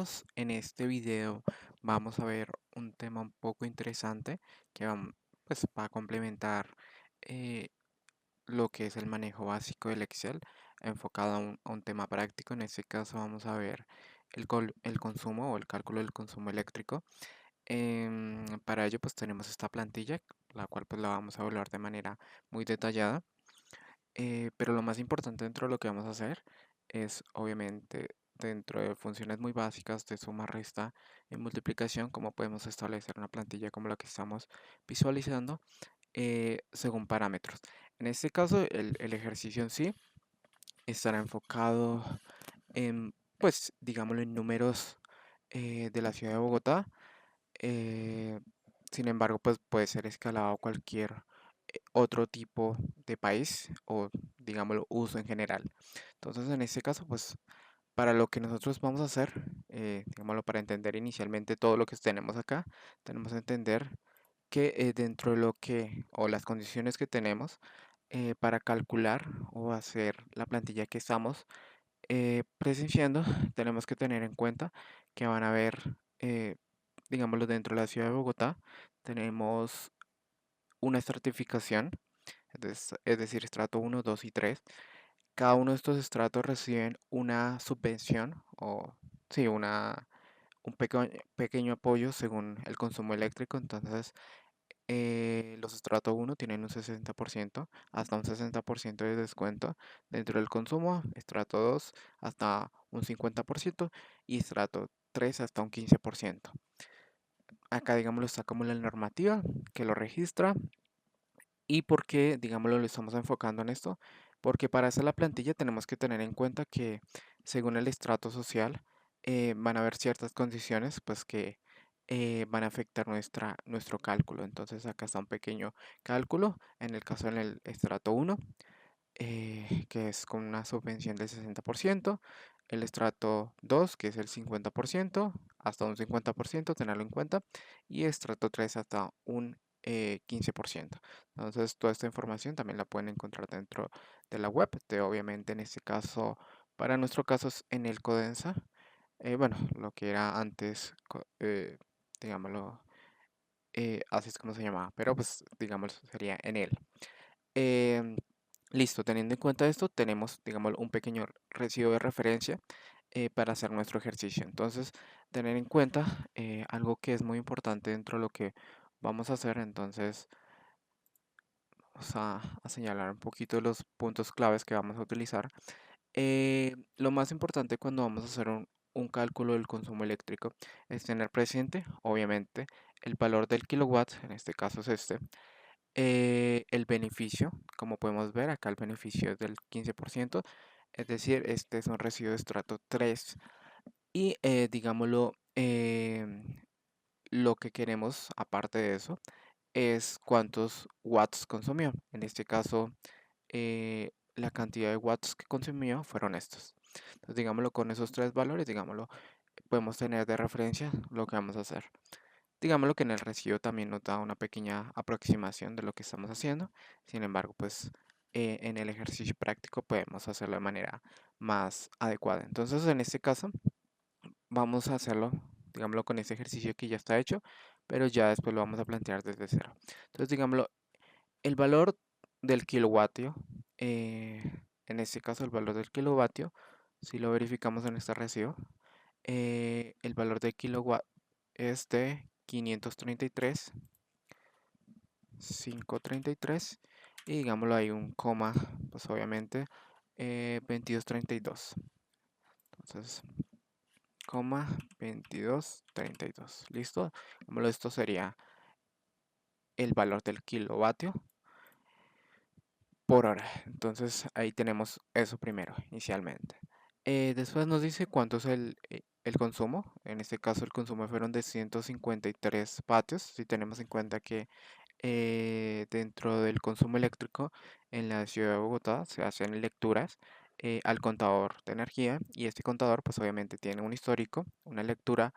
Bienvenidos. En este video vamos a ver un tema un poco interesante que pues, va a complementar eh, lo que es el manejo básico del Excel enfocado a un tema práctico. En este caso vamos a ver el consumo o el cálculo del consumo eléctrico. Para ello pues tenemos esta plantilla, la cual pues la vamos a evaluar de manera muy detallada. Pero lo más importante dentro de lo que vamos a hacer es, obviamente, dentro de funciones muy básicas de suma, resta y multiplicación, cómo podemos establecer una plantilla como la que estamos visualizando según parámetros. En este caso, el ejercicio en sí estará enfocado en, pues, digámoslo, en números de la ciudad de Bogotá. eh, Sin embargo, pues puede ser escalado a cualquier otro tipo de país o, digámoslo, uso en general. Entonces, en este caso, pues para lo que nosotros vamos a hacer, digámoslo, para entender inicialmente todo lo que tenemos acá, tenemos que entender que dentro de lo que, o las condiciones que tenemos para calcular o hacer la plantilla que estamos presenciando, tenemos que tener en cuenta que van a haber, eh, digámoslo, dentro de la ciudad de Bogotá, tenemos una estratificación, es decir, estrato uno, 2 y 3. Cada uno de estos estratos reciben una subvención o, sí, un pequeño apoyo según el consumo eléctrico. Entonces, los estrato uno tienen un 60%, hasta un 60% de descuento dentro del consumo, estrato 2 hasta un 50% y estrato 3 hasta un 15%. Acá, digámoslo, está como la normativa que lo registra. ¿Y por qué, digámoslo, lo estamos enfocando en esto? Porque para hacer la plantilla tenemos que tener en cuenta que según el estrato social van a haber ciertas condiciones pues que van a afectar nuestro cálculo. Entonces acá está un pequeño cálculo, en el caso en el estrato uno que es con una subvención del 60%, el estrato 2 que es el 50%, hasta un 50%, tenerlo en cuenta, y estrato 3 hasta un 15%. Entonces, toda esta información también la pueden encontrar dentro de la web, obviamente en este caso, para nuestro caso es en el Codensa, bueno, lo que era antes, digámoslo, así es como se llamaba, pero pues digamos sería en él. Em, Listo, teniendo en cuenta esto, tenemos, digamos, un pequeño recibo de referencia para hacer nuestro ejercicio. Entonces, tener en cuenta algo que es muy importante dentro de lo que vamos a hacer. Entonces, vamos a señalar un poquito los puntos claves que vamos a utilizar. Lo más importante cuando vamos a hacer un cálculo del consumo eléctrico es tener presente, obviamente, el valor del kilowatt, en este caso es este. El beneficio, como podemos ver acá, el beneficio es del 15%, es decir, este es un residuo de estrato 3 y digámoslo, lo que queremos aparte de eso es cuántos watts consumió. En este caso, la cantidad de watts que consumió fueron estos. Entonces, digámoslo con esos tres valores, digámoslo, podemos tener de referencia lo que vamos a hacer. Digámoslo que en el recibo también nos da una pequeña aproximación de lo que estamos haciendo. Sin embargo, pues en el ejercicio práctico podemos hacerlo de manera más adecuada. Entonces, en este caso, vamos a hacerlo, digámoslo, con ese ejercicio que ya está hecho, pero ya después lo vamos a plantear desde cero. Entonces, digámoslo, el valor del kilovatio, eh, en este caso, el valor del kilovatio, si lo verificamos en este recibo, el valor de kilowatt es de 533 y digámoslo hay un coma, pues obviamente 2232. Entonces, coma 2232. ¿Listo? Digámoslo, esto sería el valor del kilovatio por hora. Entonces, ahí tenemos eso primero, inicialmente. Después nos dice cuánto es el consumo. En este caso, el consumo fueron de 153 vatios. Si tenemos en cuenta que dentro del consumo eléctrico en la ciudad de Bogotá se hacen lecturas al contador de energía y este contador pues obviamente tiene un histórico, una lectura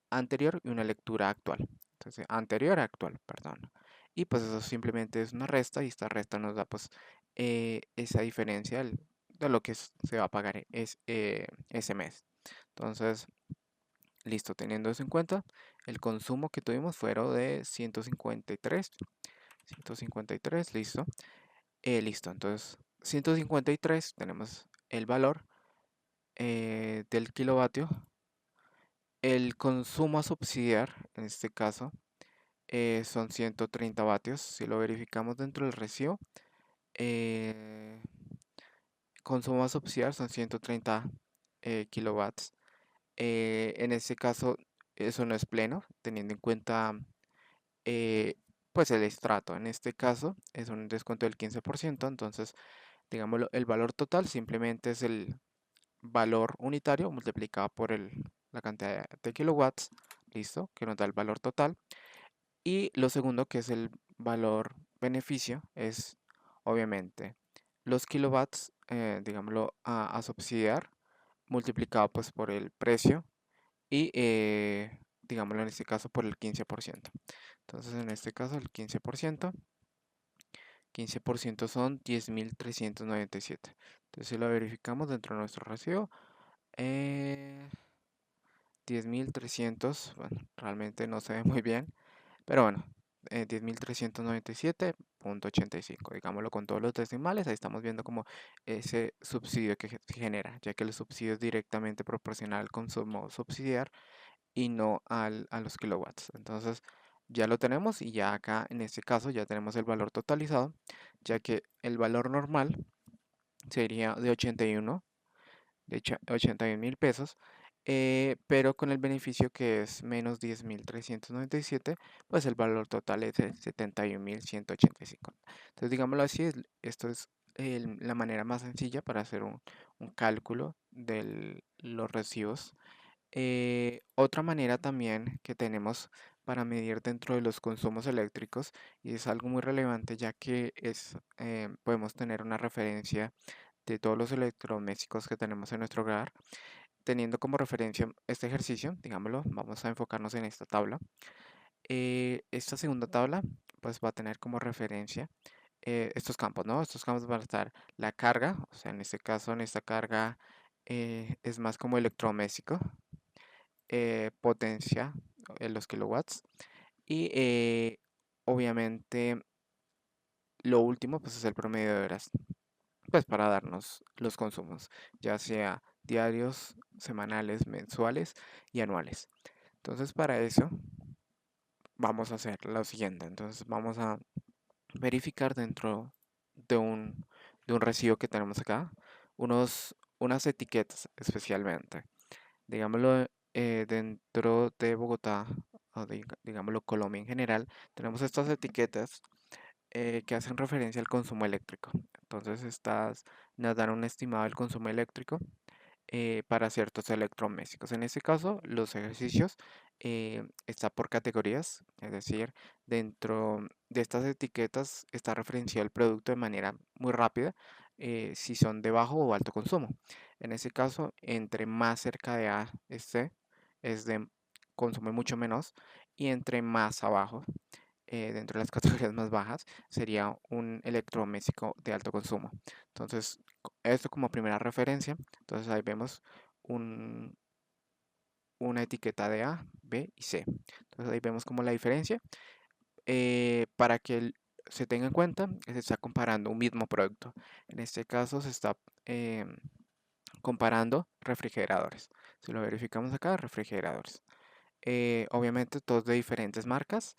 anterior y una lectura actual. Entonces, anterior a actual, perdón. Y pues eso simplemente es una resta y esta resta nos da pues esa diferencia de lo que se va a pagar ese mes. Entonces, listo, teniendo eso en cuenta, el consumo que tuvimos fueron de 153, listo. Listo, entonces 153 tenemos el valor del kilovatio. El consumo a subsidiar, en este caso, son 130 vatios. Si lo verificamos dentro del recibo, eh, consumo a subsidiar son 130 kilowatts. En este caso, eso no es pleno, teniendo en cuenta eh, pues el estrato. En este caso, es un descuento del 15%. Entonces, digámoslo, el valor total simplemente es el valor unitario multiplicado por la cantidad de kilowatts, listo, que nos da el valor total. Y lo segundo, que es el valor beneficio, es obviamente los kilowatts, digámoslo, a subsidiar, multiplicado pues por el precio y, digámoslo en este caso, por el 15%. Entonces, en este caso, el 15% son 10.397. Entonces, si lo verificamos dentro de nuestro recibo, eh, 10.300, bueno, realmente no se ve muy bien, pero bueno, 10.397,85, digámoslo con todos los decimales, ahí estamos viendo como ese subsidio que se genera, ya que el subsidio es directamente proporcional al consumo subsidiar y no a los kilowatts. Entonces ya lo tenemos y ya acá en este caso ya tenemos el valor totalizado, ya que el valor normal sería de 81 de hecho 81.000 pesos, pero con el beneficio que es menos 10.397, pues el valor total es de 71.185. Entonces, digámoslo así, esto es la manera más sencilla para hacer un cálculo de los recibos. Otra manera también que tenemos para medir dentro de los consumos eléctricos, y es algo muy relevante ya que podemos tener una referencia de todos los electrodomésticos que tenemos en nuestro hogar. Teniendo como referencia este ejercicio, digámoslo, vamos a enfocarnos en esta tabla. Esta segunda tabla pues va a tener como referencia estos campos, ¿no? Estos campos van a estar la carga, o sea, en este caso, en esta carga es más como electrodoméstico, potencia, los kilowatts, y obviamente lo último pues es el promedio de horas, pues para darnos los consumos, ya sea diarios, semanales, mensuales y anuales. Entonces, para eso vamos a hacer lo siguiente. Entonces, vamos a verificar dentro de un recibo que tenemos acá unas etiquetas especialmente. Digámoslo, dentro de Bogotá, o digámoslo Colombia en general, tenemos estas etiquetas que hacen referencia al consumo eléctrico. Entonces, estas nos dan un estimado del consumo eléctrico para ciertos electrodomésticos. En este caso, los ejercicios está por categorías, es decir, dentro de estas etiquetas está referenciado el producto de manera muy rápida, si son de bajo o alto consumo. En este caso, entre más cerca de A esté, es de consumo mucho menos, y entre más abajo, dentro de las categorías más bajas, sería un electrodoméstico de alto consumo. Entonces, esto como primera referencia. Entonces ahí vemos un- una etiqueta de A, B y C. Entonces ahí vemos como la diferencia. Para que se tenga en cuenta, que se está comparando un mismo producto. En este caso se está comparando refrigeradores. Si lo verificamos acá, refrigeradores. Obviamente todos de diferentes marcas,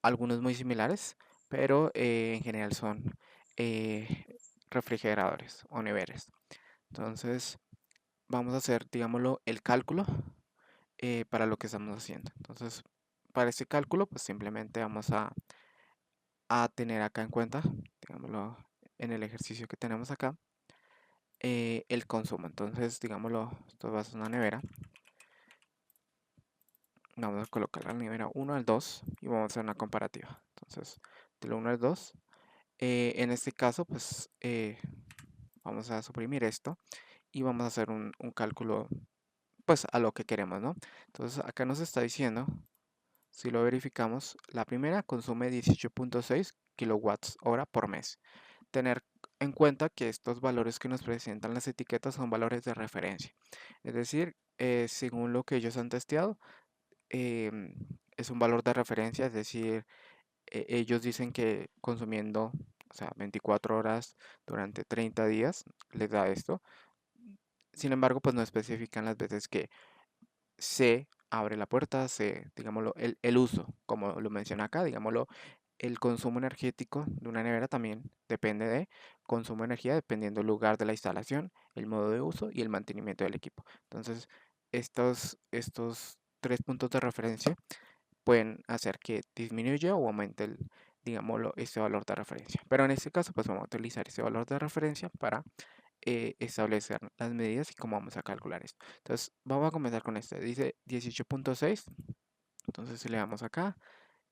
algunos muy similares, pero en general son eh, refrigeradores o neveras. Entonces vamos a hacer, digámoslo, el cálculo para lo que estamos haciendo. Entonces, para este cálculo, pues simplemente vamos a tener acá en cuenta, digámoslo, en el ejercicio que tenemos acá, el consumo. Entonces, digámoslo, esto va a ser una nevera. Vamos a colocar la nevera 1 al 2 y vamos a hacer una comparativa. Entonces, del 1 al 2, en este caso, pues vamos a suprimir esto y vamos a hacer un cálculo, pues a lo que queremos, ¿no? Entonces, acá nos está diciendo, si lo verificamos, la primera consume 18.6 kilowatts hora por mes. Tener en cuenta que estos valores que nos presentan las etiquetas son valores de referencia. Es decir, según lo que ellos han testeado, em, es un valor de referencia, es decir, ellos dicen que consumiendo, o sea, 24 horas durante 30 días les da esto. Sin embargo, pues no especifican las veces que se abre la puerta, digámoslo, el uso, como lo menciona acá, digámoslo, el consumo energético de una nevera también depende de consumo de energía dependiendo del lugar de la instalación, el modo de uso y el mantenimiento del equipo. Entonces, estos tres puntos de referencia pueden hacer que disminuya o aumente digámoslo, este valor de referencia. Pero en este caso, pues vamos a utilizar ese valor de referencia para establecer las medidas y cómo vamos a calcular esto. Entonces, vamos a comenzar con este. Dice 18.6. Entonces, si le damos acá,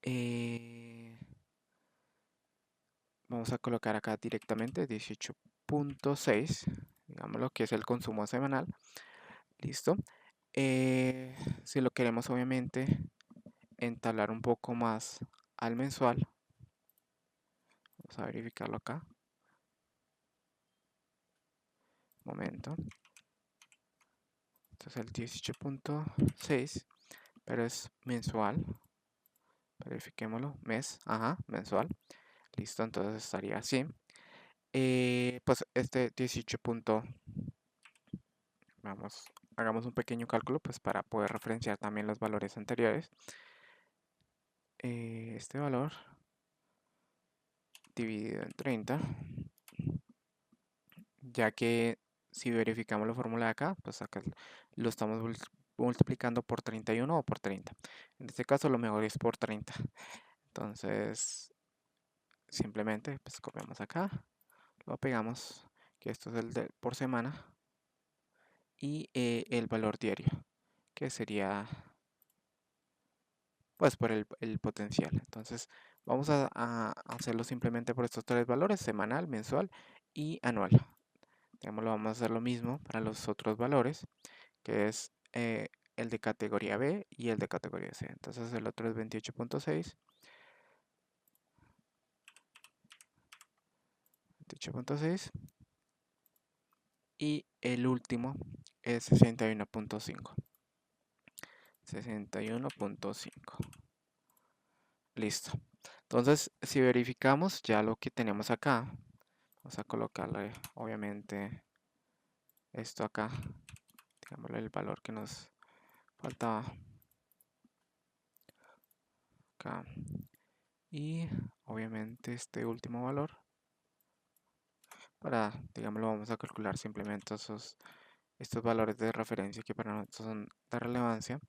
eh, vamos a colocar acá directamente 18.6, digámoslo que es el consumo semanal. Listo. Si lo queremos, obviamente, entablar un poco más al mensual, vamos a verificarlo acá. Momento. Entonces, el 18.6, pero es mensual. Verifiquémoslo. Mes. Ajá, mensual. Listo, entonces estaría así. Pues este 18 punto, vamos, hagamos un pequeño cálculo pues para poder referenciar también los valores anteriores. Este valor dividido en 30, ya que si verificamos la fórmula de acá, pues acá lo estamos multiplicando por 31 o por 30. En este caso lo mejor es por 30. Entonces, simplemente pues copiamos acá, lo pegamos, que esto es el de por semana, y el valor diario, que sería pues por el potencial. Entonces vamos a hacerlo simplemente por estos tres valores, semanal, mensual y anual. Digamos, vamos a hacer lo mismo para los otros valores, que es el de categoría B y el de categoría C. Entonces el otro es 28.6, 28.6 y el último es 61.5. 61.5. Listo. Entonces, si verificamos ya lo que tenemos acá, vamos a colocarle obviamente esto acá, digámosle el valor que nos faltaba acá y obviamente este último valor para, digámoslo, vamos a calcular simplemente estos valores de referencia que para nosotros son de relevancia.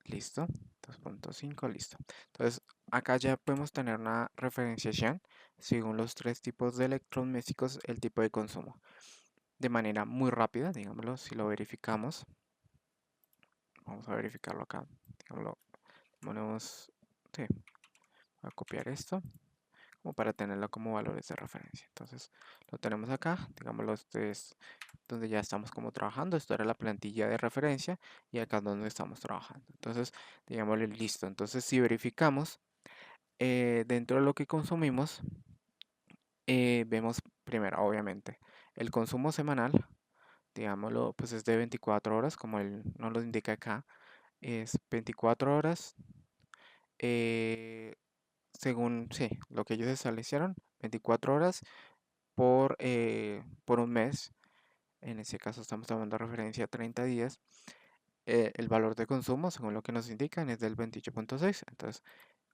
Listo, 2.5, listo. Entonces, acá ya podemos tener una referenciación según los tres tipos de electrodomésticos, el tipo de consumo. De manera muy rápida, digámoslo, si lo verificamos, vamos a verificarlo acá, digámoslo, ponemos, sí, voy a copiar esto como para tenerlo como valores de referencia. Entonces, lo tenemos acá, digámoslo, este es donde ya estamos como trabajando, esto era la plantilla de referencia y acá es donde estamos trabajando. Entonces, digámosle listo. Entonces, si verificamos dentro de lo que consumimos, vemos primero, obviamente, el consumo semanal, digámoslo, pues es de 24 horas, como él nos lo indica acá, es 24 horas, eh, según, sí, lo que ellos establecieron, 24 horas por un mes. En este caso estamos tomando referencia a 30 días. El valor de consumo, según lo que nos indican, es del 28.6. Entonces,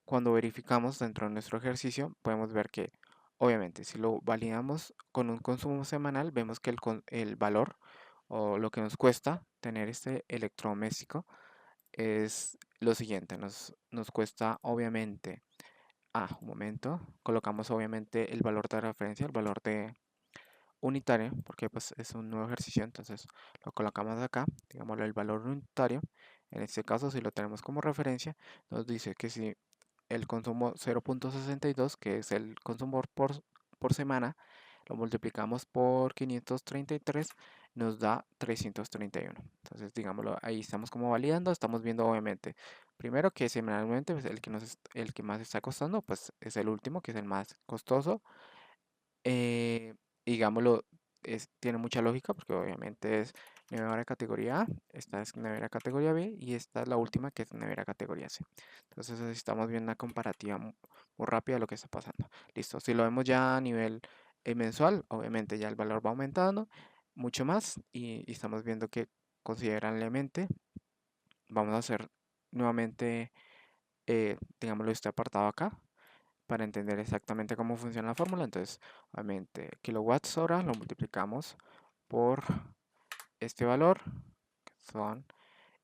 cuando verificamos dentro de nuestro ejercicio, podemos ver que, obviamente, si lo validamos con un consumo semanal, vemos que el valor o lo que nos cuesta tener este electrodoméstico es lo siguiente. Nos cuesta, obviamente, un momento, colocamos obviamente el valor de referencia, el valor de unitario, porque pues es un nuevo ejercicio, entonces lo colocamos acá, digámoslo el valor unitario. En este caso, si lo tenemos como referencia, nos dice que si el consumo 0.62, que es el consumo por semana, lo multiplicamos por 533, nos da 331. Entonces, digámoslo, ahí estamos como validando, estamos viendo obviamente, primero que semanalmente pues, el que más está costando, pues es el último, que es el más costoso. digámoslo, tiene mucha lógica porque obviamente es nevera categoría A, esta es nevera categoría B y esta es la última que es nevera categoría C. Entonces así estamos viendo una comparativa muy rápida de lo que está pasando. Listo, si lo vemos ya a nivel mensual, obviamente ya el valor va aumentando mucho más y estamos viendo que considerablemente vamos a hacer nuevamente, digámoslo, este apartado acá para entender exactamente cómo funciona la fórmula. Entonces, obviamente, kilowatts hora lo multiplicamos por este valor, que son,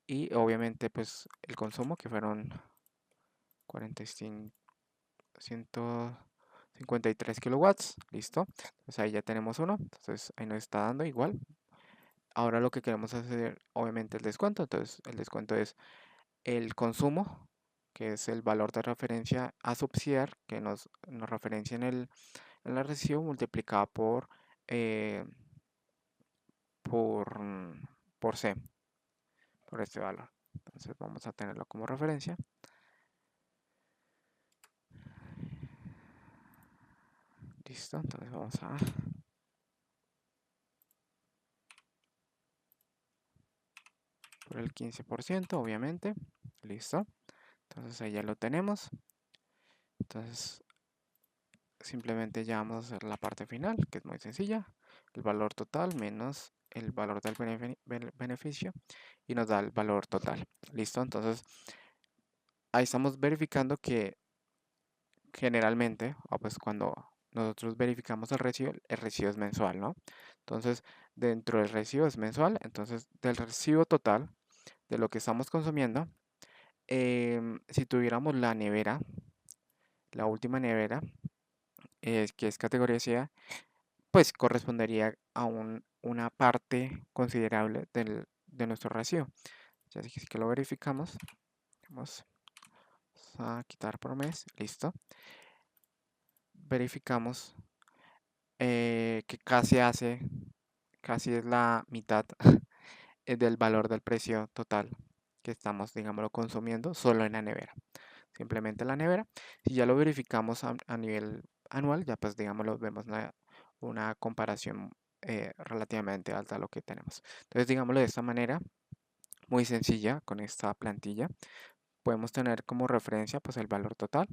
y obviamente, pues el consumo, que fueron 45, 153 kilowatts, listo. Entonces ahí ya tenemos uno, entonces ahí nos está dando igual. Ahora lo que queremos hacer, obviamente, el descuento. Entonces, el descuento es el consumo, que es el valor de referencia a subsidiar, que nos referencia en el recibo multiplicado eh, por, por C, por este valor. Entonces vamos a tenerlo como referencia. Listo, entonces vamos a por el 15%, obviamente. Listo. Entonces ahí ya lo tenemos. Entonces simplemente ya vamos a hacer la parte final, que es muy sencilla. El valor total menos el valor del beneficio y nos da el valor total. Listo, entonces ahí estamos verificando que generalmente, o pues cuando nosotros verificamos el recibo es mensual, ¿no? Entonces, dentro del recibo es mensual, entonces del recibo total de lo que estamos consumiendo, si tuviéramos la nevera, la última nevera, que es categoría C, pues correspondería a una parte considerable de nuestro recibo. Ya así que lo verificamos, vamos a quitar por mes, listo. Verificamos que casi es la mitad del valor del precio total que estamos, digámoslo, consumiendo solo en la nevera. Simplemente la nevera. Si ya lo verificamos a nivel anual, ya pues, digámoslo, vemos una comparación relativamente alta a lo que tenemos. Entonces, digámoslo de esta manera, muy sencilla, con esta plantilla, podemos tener como referencia pues el valor total.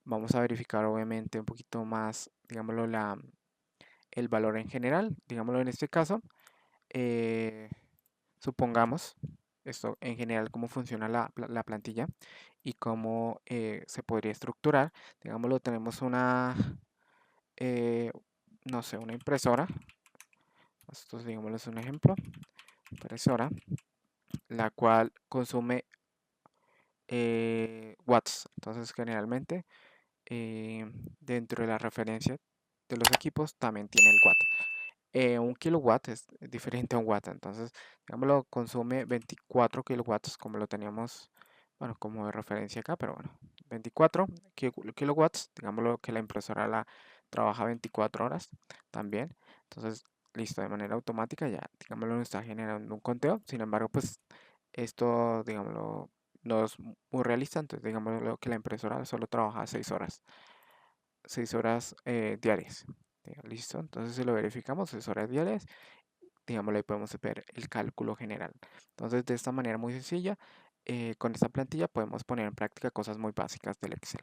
Vamos a verificar obviamente un poquito más, digámoslo, el valor en general, digámoslo en este caso, eh, supongamos esto en general cómo funciona la plantilla y cómo se podría estructurar. Digámoslo, tenemos eh, no sé, una impresora. Esto digámoslo es un ejemplo, impresora, la cual consume watts. Entonces generalmente dentro de la referencia de los equipos también tiene el watt. Un kilowatt es diferente a un watt, entonces, digámoslo, consume 24 kilowatts, como lo teníamos, bueno, como de referencia acá, pero bueno, 24 kilowatts, digámoslo que la impresora la trabaja 24 horas también, entonces, listo, de manera automática ya, digámoslo, nos está generando un conteo, sin embargo, pues, esto, digámoslo, no es muy realista, entonces, digámoslo que la impresora solo trabaja 6 horas. 6 horas diarias. Listo, entonces si lo verificamos, 6 horas diarias, digámoslo, ahí podemos ver el cálculo general. Entonces, de esta manera muy sencilla, con esta plantilla podemos poner en práctica cosas muy básicas del Excel.